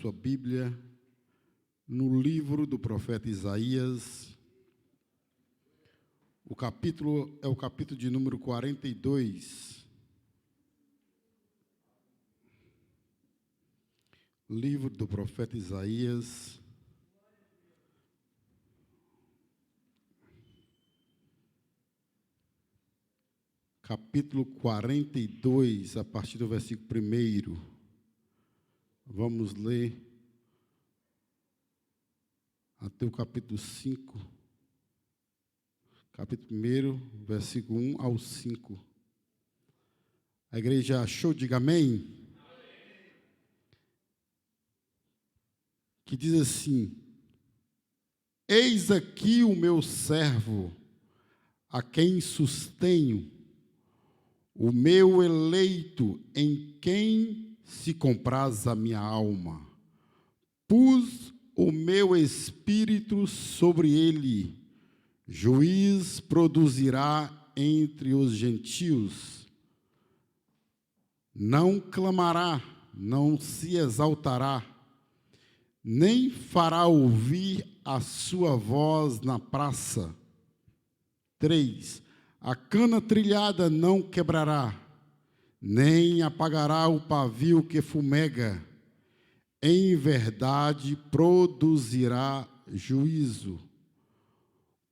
sua Bíblia no livro do profeta Isaías. O capítulo é o capítulo de número 42. Livro do profeta Isaías. Capítulo 42, a partir do versículo 1. Vamos ler até o capítulo 5. Capítulo 1, versículo 1 ao 5. A igreja achou? Diga amém. Que diz assim: Eis aqui o meu servo, a quem sustenho, o meu eleito, em quem se compraz a minha alma. Pus o meu espírito sobre ele, juiz produzirá entre os gentios. Não clamará, não se exaltará, nem fará ouvir a sua voz na praça. 3. A cana trilhada não quebrará, nem apagará o pavio que fumega. Em verdade produzirá juízo.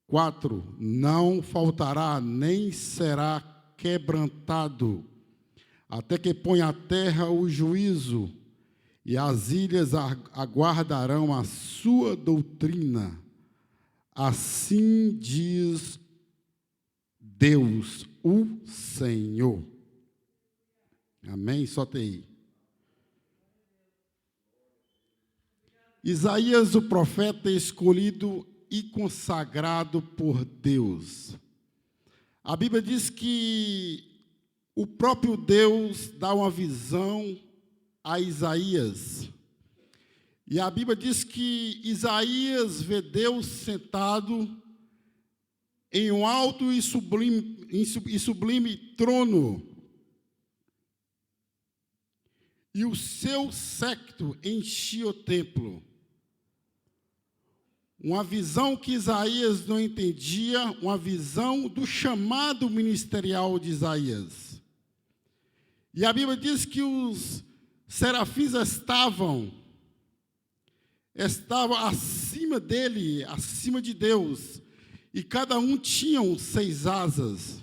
4. Não faltará, nem será quebrantado, até que ponha a terra o juízo, e as ilhas aguardarão a sua doutrina. Assim diz Deus, o Senhor. Amém? Só tem aí. Isaías, o profeta escolhido e consagrado por Deus. A Bíblia diz que o próprio Deus dá uma visão a Isaías. E a Bíblia diz que Isaías vê Deus sentado em um alto e sublime trono, e o seu séquito enchia o templo. Uma visão que Isaías não entendia, uma visão do chamado ministerial de Isaías. E a Bíblia diz que os serafins estavam acima dele, acima de Deus, e cada um tinha 6 asas.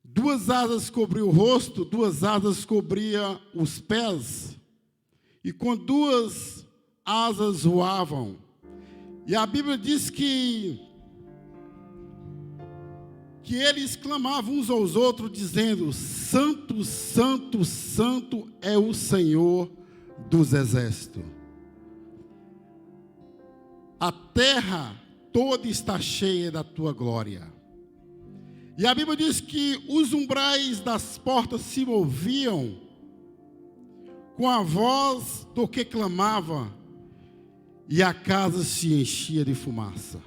2 asas cobriam o rosto, 2 asas cobriam os pés, e com 2 asas voavam. E a Bíblia diz que eles clamavam uns aos outros, dizendo: Santo, Santo, Santo é o Senhor dos exércitos. A terra toda está cheia da tua glória. E a Bíblia diz que os umbrais das portas se moviam com a voz do que clamava, e a casa se enchia de fumaça.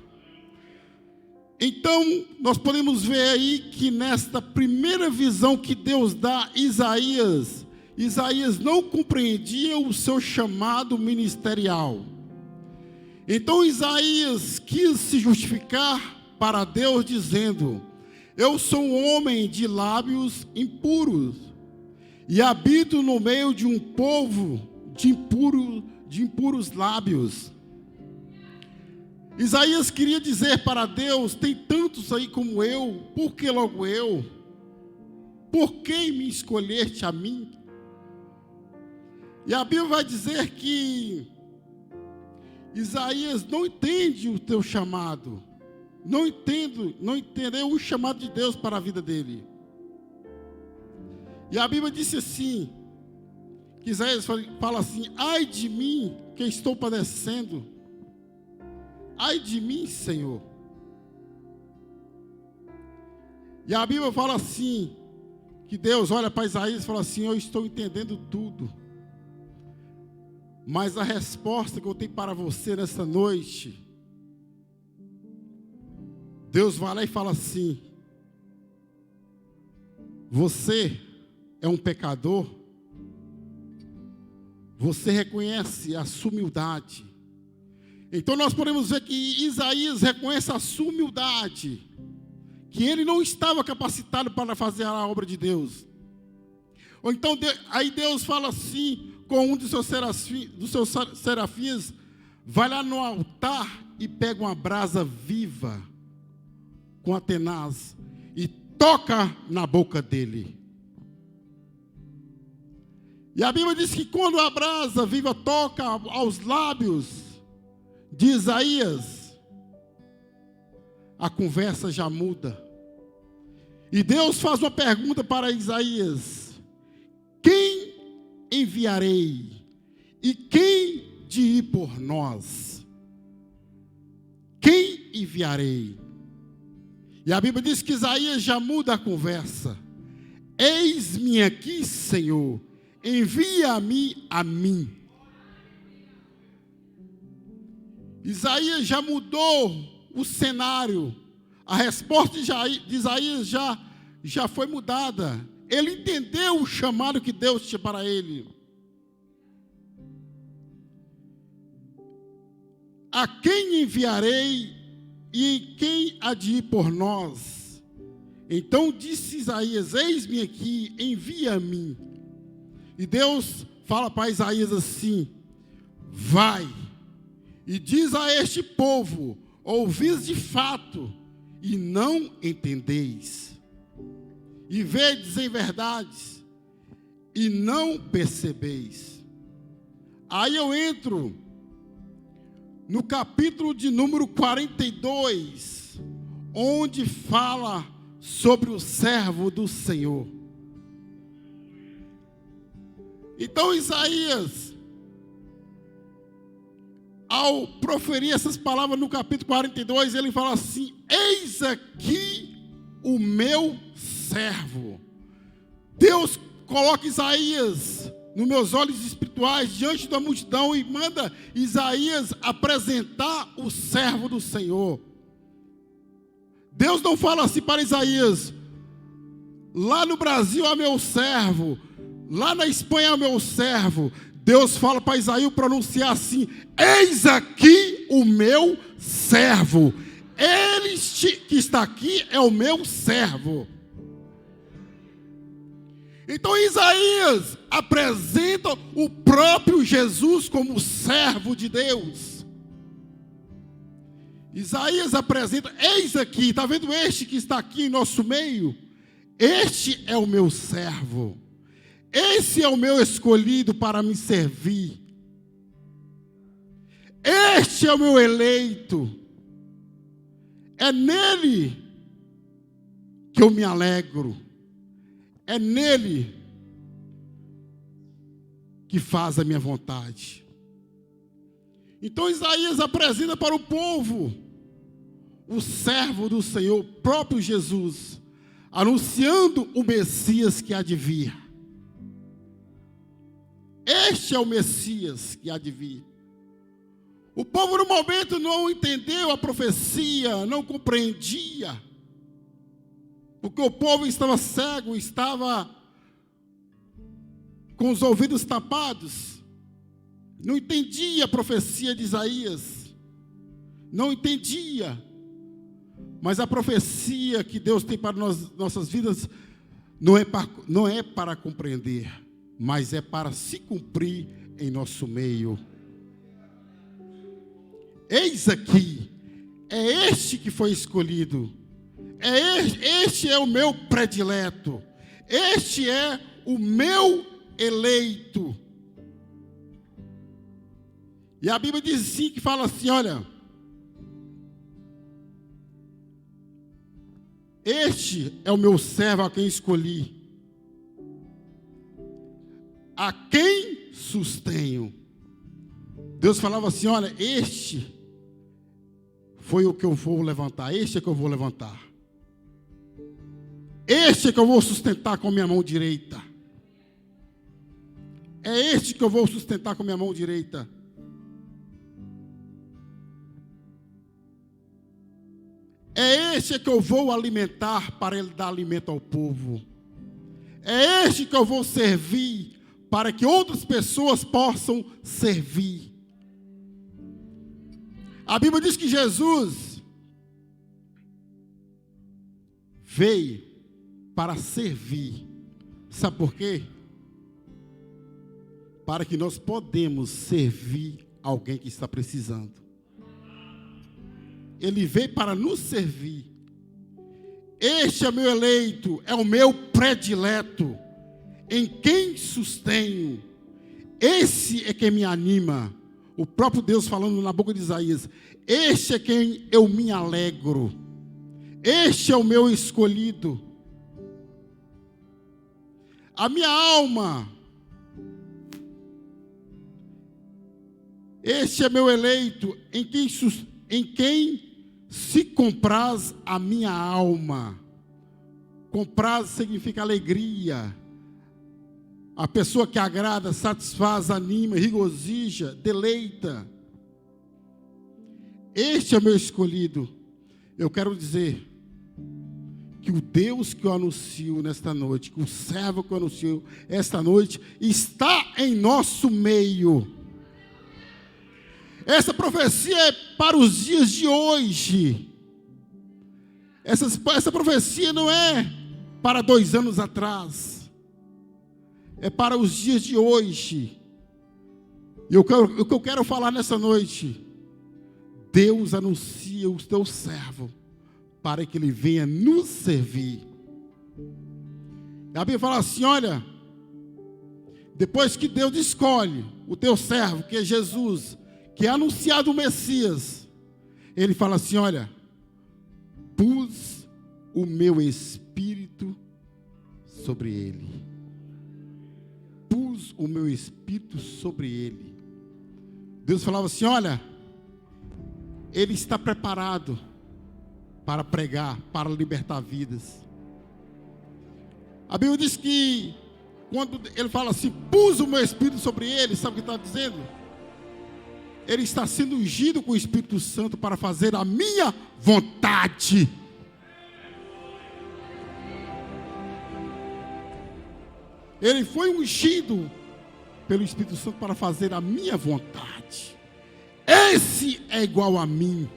Então, nós podemos ver aí que nesta primeira visão que Deus dá a Isaías não compreendia o seu chamado ministerial. Então Isaías quis se justificar para Deus, dizendo: Eu sou um homem de lábios impuros, e habito no meio de um povo de impuros lábios. Isaías queria dizer para Deus: tem tantos aí como eu, por que logo eu? Por que me escolheste a mim? E a Bíblia vai dizer que Isaías não entende o teu chamado, não entendeu o chamado de Deus para a vida dele. E a Bíblia disse assim, que Isaías fala assim: ai de mim, que estou padecendo, ai de mim, Senhor. E a Bíblia fala assim, que Deus olha para Isaías e fala assim: eu estou entendendo tudo, mas a resposta que eu tenho para você nessa noite, Deus vai lá e fala assim: você é um pecador, você reconhece a sua humildade. Então nós podemos ver que Isaías reconhece a sua humildade, que ele não estava capacitado para fazer a obra de Deus. Ou então, aí Deus fala assim, com um dos seus serafins, vai lá no altar e pega uma brasa viva, com a tenaz, e toca na boca dele. E a Bíblia diz que quando a brasa viva toca aos lábios de Isaías, a conversa já muda. E Deus faz uma pergunta para Isaías: quem enviarei? E quem de ir por nós? Quem enviarei? E a Bíblia diz que Isaías já muda a conversa. Eis-me aqui, Senhor, envia-me a mim. Isaías já mudou o cenário. A resposta de Isaías já foi mudada. Ele entendeu o chamado que Deus tinha para ele. A quem enviarei e quem há de ir por nós? Então disse Isaías: eis-me aqui, envia-me. E Deus fala para Isaías assim: vai e diz a este povo: ouvis de fato e não entendeis, e vedes em verdade e não percebeis. Aí eu entro no capítulo de número 42, onde fala sobre o servo do Senhor. Então Isaías, ao proferir essas palavras no capítulo 42, ele fala assim: eis aqui o meu servo. Deus coloca Isaías nos meus olhos espirituais diante da multidão e manda Isaías apresentar o servo do Senhor. Deus não fala assim para Isaías: lá no Brasil é meu servo, lá na Espanha é meu servo. Deus fala para Isaías pronunciar assim: eis aqui o meu servo. Ele que está aqui é o meu servo. Então Isaías apresenta o próprio Jesus como servo de Deus. Isaías apresenta: eis aqui, está vendo este que está aqui em nosso meio? Este é o meu servo. Esse é o meu escolhido para me servir. Este é o meu eleito. É nele que eu me alegro. É nele que faz a minha vontade. Então Isaías apresenta para o povo o servo do Senhor, o próprio Jesus, anunciando o Messias que há de vir. Este é o Messias que há de vir. O povo no momento não entendeu a profecia, não compreendia, porque o povo estava cego, estava com os ouvidos tapados, não entendia a profecia de Isaías, não entendia. Mas a profecia que Deus tem para nossas vidas não é para compreender, mas é para se cumprir em nosso meio. Eis aqui, é este que foi escolhido, este é o meu predileto, este é o meu eleito. E a Bíblia diz assim, que fala assim: olha, este é o meu servo a quem escolhi, a quem sustenho. Deus falava assim: olha, este foi o que eu vou levantar, este é que eu vou levantar, este é que eu vou sustentar com a minha mão direita, é este que eu vou sustentar com a minha mão direita. É este que eu vou alimentar para ele dar alimento ao povo. É este que eu vou servir para que outras pessoas possam servir. A Bíblia diz que Jesus veio para servir. Sabe por quê? Para que nós podemos servir alguém que está precisando. Ele veio para nos servir. Este é meu eleito, é o meu predileto, em quem sustenho. Esse é quem me anima. O próprio Deus falando na boca de Isaías. Este é quem eu me alegro. Este é o meu escolhido. A minha alma. Este é meu eleito, em quem se compraz a minha alma. Compraz significa alegria. A pessoa que agrada, satisfaz, anima, regozija, deleita. Este é o meu escolhido. Eu quero dizer que o Deus que eu anuncio nesta noite, que o servo que eu anuncio esta noite, está em nosso meio. Essa profecia é para os dias de hoje. Essa profecia não é para 2 anos atrás. É para os dias de hoje. E o que eu quero falar nessa noite, Deus anuncia o teu servo para que ele venha nos servir. A Bíblia fala assim, olha, depois que Deus escolhe o teu servo, que é Jesus, que é anunciado o Messias, ele fala assim, olha, pus o meu Espírito sobre ele. Pus o meu Espírito sobre ele. Deus falava assim, olha, ele está preparado para pregar, para libertar vidas. A Bíblia diz que, quando ele fala assim, pus o meu Espírito sobre ele, sabe o que está dizendo? Ele está sendo ungido com o Espírito Santo para fazer a minha vontade. Ele foi ungido pelo Espírito Santo para fazer a minha vontade. Esse é igual a mim.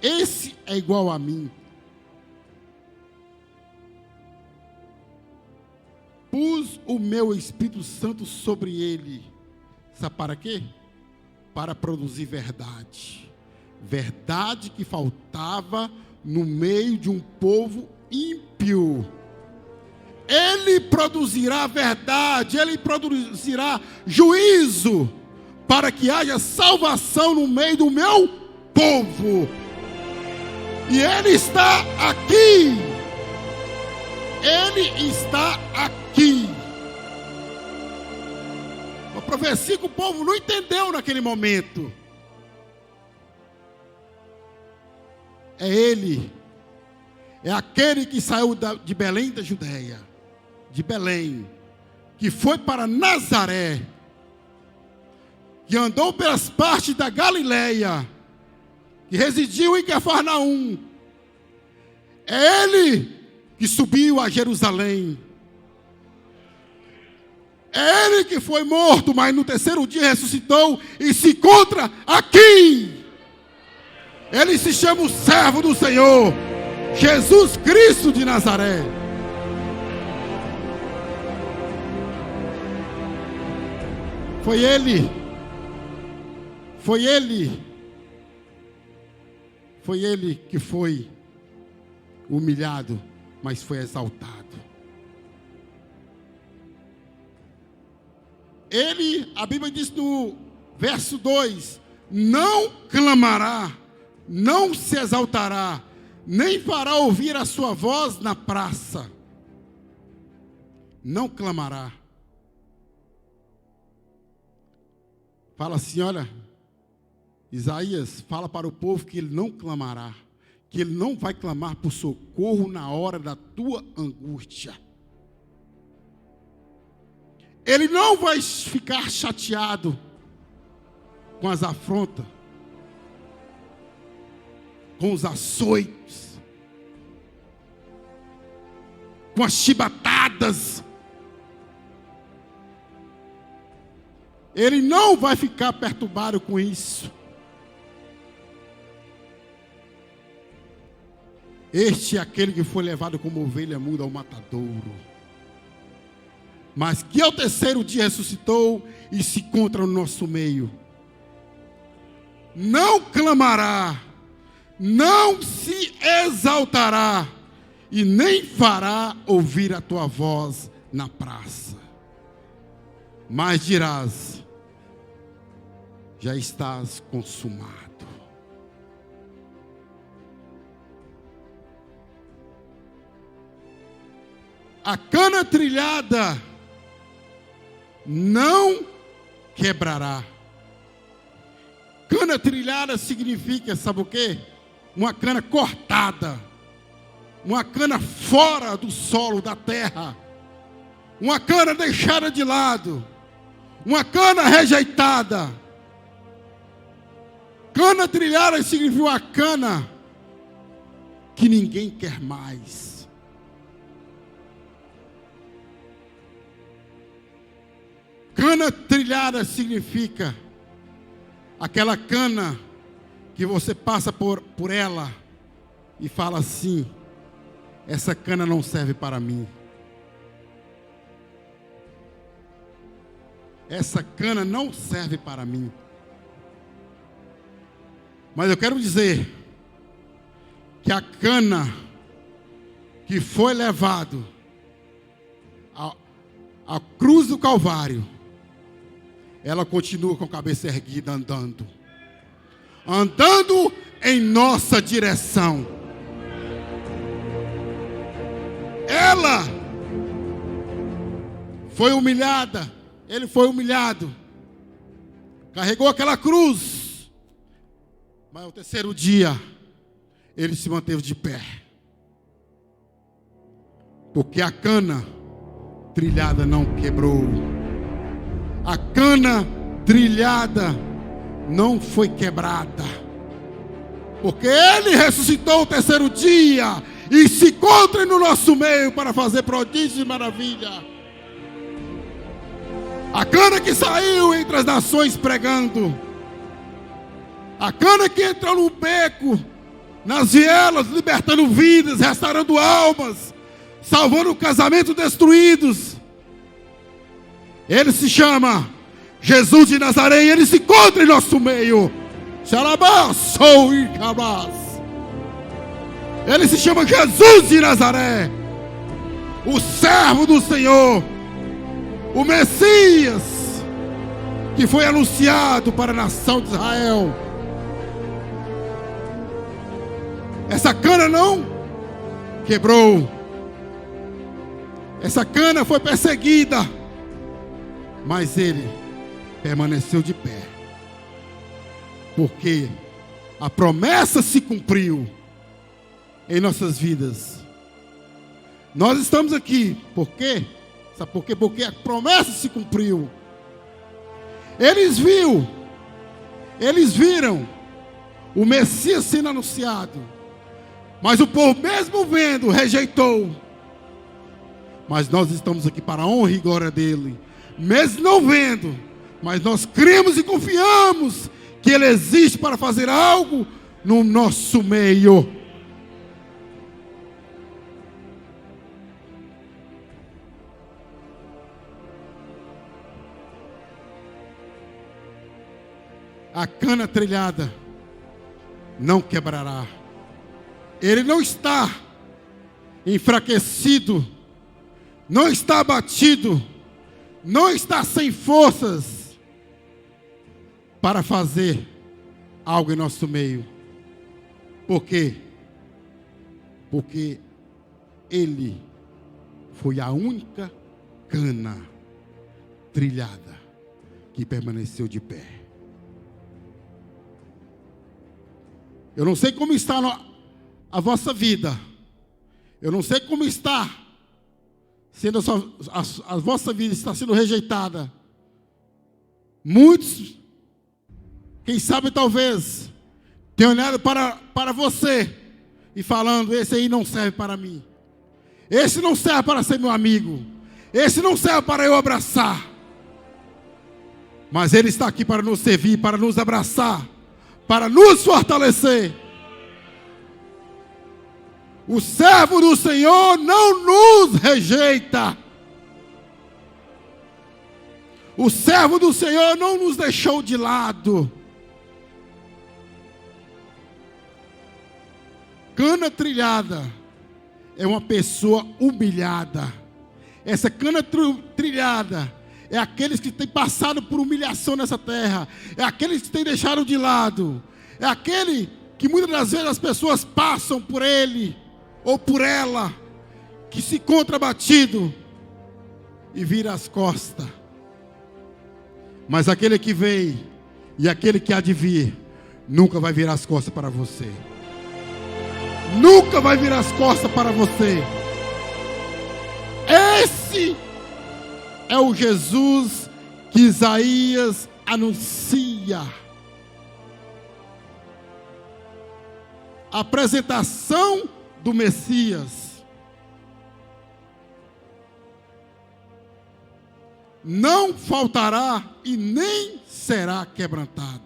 Esse é igual a mim. Pus o meu Espírito Santo sobre ele. Sabe para quê? Para produzir verdade. Verdade que faltava no meio de um povo ímpio. Ele produzirá verdade, ele produzirá juízo, para que haja salvação no meio do meu povo. E ele está aqui. Ele está aqui. Uma profecia que o povo não entendeu naquele momento. É ele. É aquele que saiu de Belém da Judeia. De Belém. Que foi para Nazaré. Que andou pelas partes da Galileia. Que residiu em Cafarnaum. É ele que subiu a Jerusalém. É ele que foi morto, mas no terceiro dia ressuscitou e se encontra aqui. Ele se chama o servo do Senhor, Jesus Cristo de Nazaré. Foi ele que foi humilhado, mas foi exaltado. Ele, a Bíblia diz no verso 2, não clamará, não se exaltará, nem fará ouvir a sua voz na praça. Não clamará. Fala assim, olha, Isaías fala para o povo que ele não clamará, que ele não vai clamar por socorro na hora da tua angústia. Ele não vai ficar chateado com as afrontas, com os açoites, com as chibatadas, Ele não vai ficar perturbado com isso. Este é aquele que foi levado como ovelha muda ao matadouro, mas que ao terceiro dia ressuscitou e se encontra no nosso meio. Não clamará, não se exaltará, e nem fará ouvir a tua voz na praça. Mas dirás: já estás consumado. A cana trilhada não quebrará. Cana trilhada significa, sabe o quê? Uma cana cortada, uma cana fora do solo da terra, uma cana deixada de lado, uma cana rejeitada. Cana trilhada significa uma cana que ninguém quer mais. Cana trilhada significa aquela cana que você passa por ela e fala assim: essa cana não serve para mim. Essa cana não serve para mim. Mas eu quero dizer que a cana que foi levado à cruz do Calvário, ela continua com a cabeça erguida andando em nossa direção. Ela foi humilhada, ele foi humilhado, carregou aquela cruz, mas ao terceiro dia ele se manteve de pé, porque a cana trilhada não quebrou. A cana trilhada não foi quebrada, porque ele ressuscitou o terceiro dia e se encontra no nosso meio para fazer prodígio e maravilha. A cana que saiu entre as nações pregando, a cana que entrou no beco, nas vielas, libertando vidas, restaurando almas, salvando casamentos destruídos. Ele se chama Jesus de Nazaré e ele se encontra em nosso meio. Ele se chama Jesus de Nazaré, o servo do Senhor, o Messias, que foi anunciado para a nação de Israel. Essa cana não quebrou. Essa cana foi perseguida, mas ele permaneceu de pé, porque a promessa se cumpriu em nossas vidas. Nós estamos aqui, por quê? Sabe por quê? Porque a promessa se cumpriu. Eles viram o Messias sendo anunciado, mas o povo, mesmo vendo, rejeitou. Mas nós estamos aqui para a honra e glória dele, mesmo não vendo, mas nós cremos e confiamos que ele existe para fazer algo no nosso meio. A cana trilhada não quebrará. Ele não está enfraquecido, não está abatido, não está sem forças para fazer algo em nosso meio. Por quê? Porque ele foi a única cana trilhada que permaneceu de pé. Eu não sei como está a vossa vida. Eu não sei como está sendo a vossa vida está sendo rejeitada. Muitos, quem sabe talvez, têm olhado para você e falando: esse aí não serve para mim. Esse não serve para ser meu amigo. Esse não serve para eu abraçar. Mas Ele está aqui para nos servir, para nos abraçar, para nos fortalecer. O servo do Senhor não nos rejeita. O servo do Senhor não nos deixou de lado. Cana trilhada é uma pessoa humilhada. Essa cana trilhada é aqueles que têm passado por humilhação nessa terra. É aqueles que têm deixado de lado. É aquele que muitas das vezes as pessoas passam por ele ou por ela, que se encontra abatido e vira as costas. Mas aquele que vem e aquele que há de vir, nunca vai virar as costas para você. Nunca vai virar as costas para você. Esse é o Jesus que Isaías anuncia. A apresentação do Messias. Não faltará e nem será quebrantado.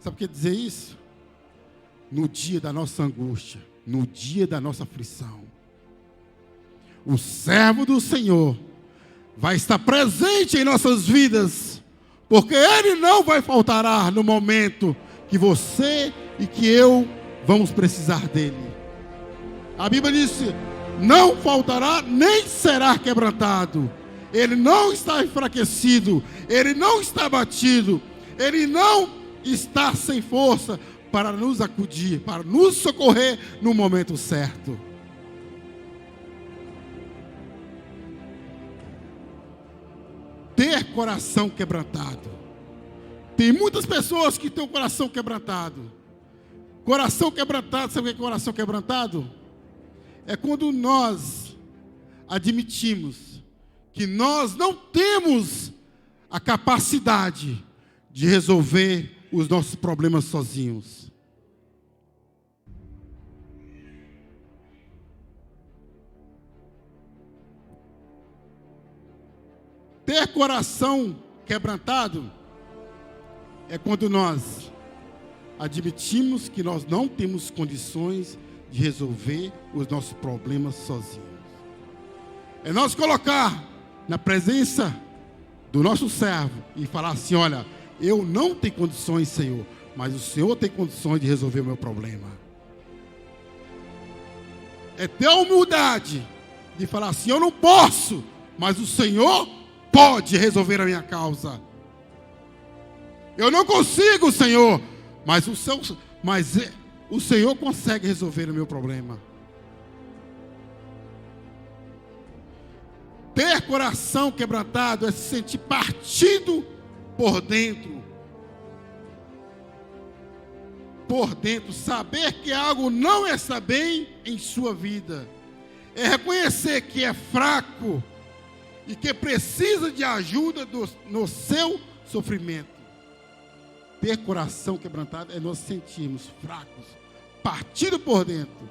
Sabe o que quer dizer isso? No dia da nossa angústia, no dia da nossa aflição, o servo do Senhor vai estar presente em nossas vidas, porque Ele não vai faltar no momento que você e que eu vamos precisar dele. A Bíblia diz: não faltará nem será quebrantado. Ele não está enfraquecido, ele não está abatido, ele não está sem força para nos acudir, para nos socorrer no momento certo. Ter coração quebrantado. Tem muitas pessoas que têm o coração quebrantado. Coração quebrantado, sabe o que é coração quebrantado? É quando nós admitimos que nós não temos a capacidade de resolver os nossos problemas sozinhos. Ter coração quebrantado é quando nós admitimos que nós não temos condições de resolver os nossos problemas sozinhos. É nós colocar na presença do nosso servo e falar assim: olha, eu não tenho condições, Senhor, mas o Senhor tem condições de resolver o meu problema. É ter a humildade de falar assim: eu não posso, mas o Senhor pode resolver a minha causa. Eu não consigo, Senhor, mas o Senhor consegue resolver o meu problema. Ter coração quebrantado é se sentir partido por dentro. Por dentro, saber que algo não está bem em sua vida. É reconhecer que é fraco e que precisa de ajuda no seu sofrimento. Ter coração quebrantado é nós sentirmos fracos, partido por dentro.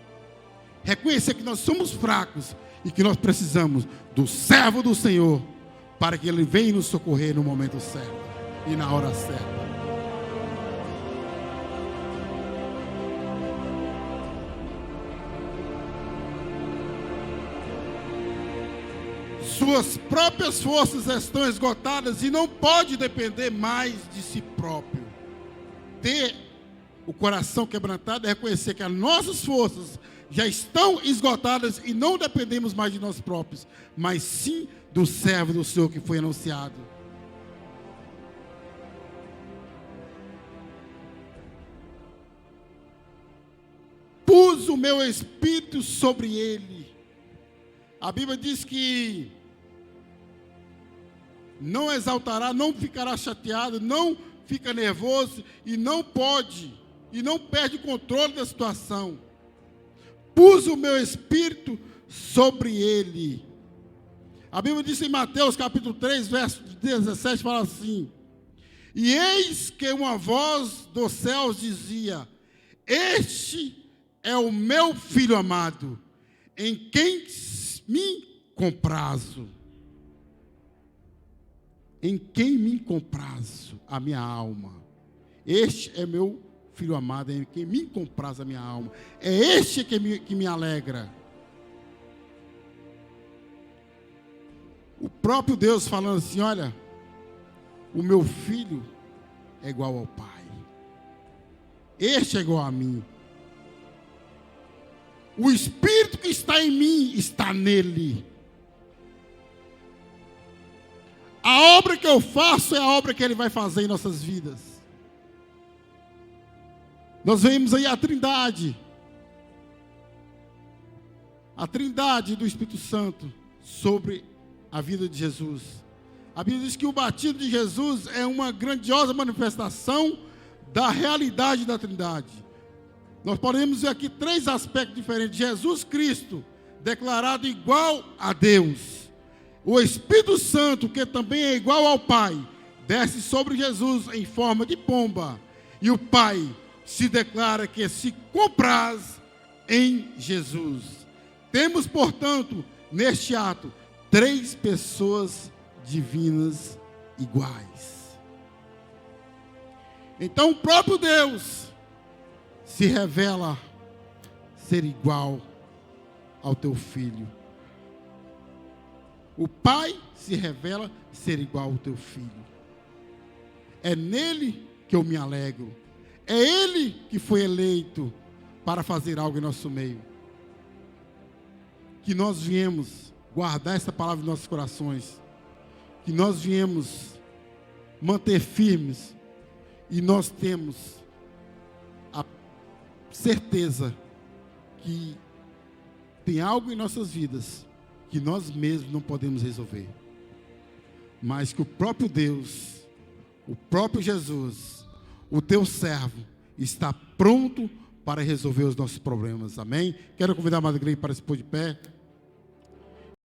Reconhecer que nós somos fracos e que nós precisamos do servo do Senhor para que Ele venha nos socorrer no momento certo e na hora certa. Suas próprias forças estão esgotadas e não pode depender mais de si próprio. Ter o coração quebrantado é reconhecer que as nossas forças já estão esgotadas e não dependemos mais de nós próprios, mas sim do servo do Senhor que foi anunciado. Pus o meu espírito sobre ele. A Bíblia diz que não exaltará, não ficará chateado, não fica nervoso e não perde o controle da situação. Pus o meu espírito sobre ele. A Bíblia diz em Mateus capítulo 3, verso 17, fala assim: e eis que uma voz dos céus dizia: este é o meu filho amado, em quem me comprazo. em quem me comprazo a minha alma. Este é meu filho amado, em quem me compraz a minha alma. É este que me alegra. O próprio Deus falando assim, olha, o meu filho é igual ao Pai. Este é igual a mim. O Espírito que está em mim está nele. A obra que eu faço é a obra que Ele vai fazer em nossas vidas. Nós vemos aí a Trindade do Espírito Santo sobre a vida de Jesus. A Bíblia diz que o batismo de Jesus é uma grandiosa manifestação da realidade da Trindade. Nós podemos ver aqui 3 aspectos diferentes. Jesus Cristo, declarado igual a Deus. O Espírito Santo, que também é igual ao Pai, desce sobre Jesus em forma de pomba. E o Pai se declara que se compraz em Jesus. Temos, portanto, neste ato, 3 pessoas divinas iguais. Então o próprio Deus se revela ser igual ao teu filho. O Pai se revela ser igual ao teu filho. É nele que eu me alegro. É Ele que foi eleito para fazer algo em nosso meio. Que nós viemos guardar essa palavra em nossos corações. Que nós viemos manter firmes. E nós temos a certeza que tem algo em nossas vidas que nós mesmos não podemos resolver. Mas que o próprio Deus, o próprio Jesus, o teu servo, está pronto para resolver os nossos problemas. Amém? Quero convidar a Madre Igreja para se pôr de pé.